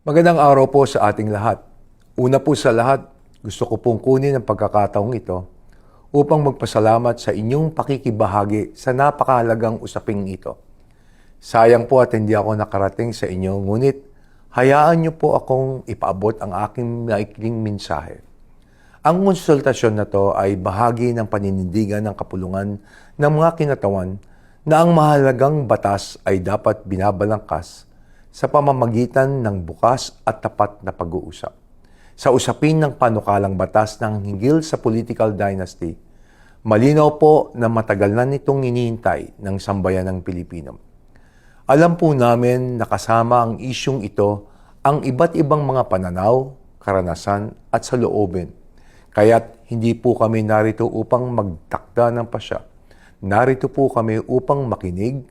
Magandang araw po sa ating lahat. Una po sa lahat, gusto ko pong kunin ang pagkakataong ito upang magpasalamat sa inyong pakikibahagi sa napakahalagang usaping ito. Sayang po at hindi ako nakarating sa inyo, ngunit hayaan niyo po akong ipaabot ang aking maikling mensahe. Ang konsultasyon na to ay bahagi ng paninindigan ng kapulungan ng mga kinatawan na ang mahalagang batas ay dapat binabalangkas sa pamamagitan ng bukas at tapat na pag-uusap. Sa usapin ng panukalang batas ng hinggil sa political dynasty, malinaw po na matagal na nitong hinihintay ng sambayan ng Pilipino. Alam po namin na kasama ang isyung ito ang iba't ibang mga pananaw, karanasan at saloobin. Kaya't hindi po kami narito upang magtakda ng pasya. Narito po kami upang makinig.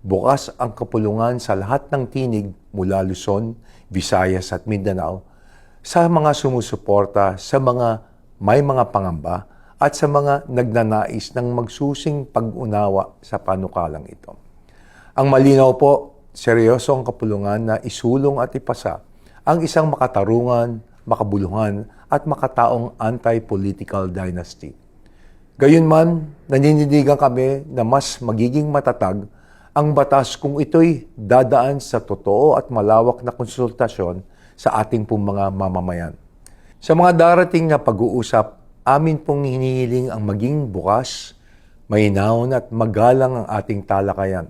Bukas ang kapulungan sa lahat ng tinig mula Luzon, Visayas at Mindanao sa mga sumusuporta, sa mga may mga pangamba at sa mga nagnanais ng magsusing pag-unawa sa panukalang ito. Ang malinaw po, seryoso ang kapulungan na isulong at ipasa ang isang makatarungan, makabuluhan at makataong anti-political dynasty. Gayunman, naninindigan kami na mas magiging matatag ang batas kung ito'y dadaan sa totoo at malawak na konsultasyon sa ating pong mga mamamayan. Sa mga darating na pag-uusap, amin pong hinihiling ang maging bukas, mahinahon at magalang ang ating talakayan.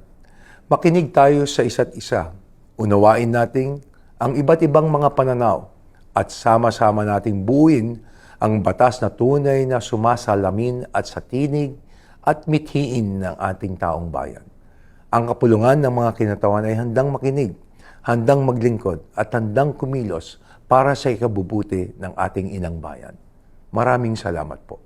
Makinig tayo sa isa't isa. Unawain natin ang iba't ibang mga pananaw at sama-sama nating buuin ang batas na tunay na sumasalamin at sa tinig at mithiin ng ating taong bayan. Ang kapulungan ng mga kinatawan ay handang makinig, handang maglingkod at handang kumilos para sa ikabubuti ng ating inang bayan. Maraming salamat po.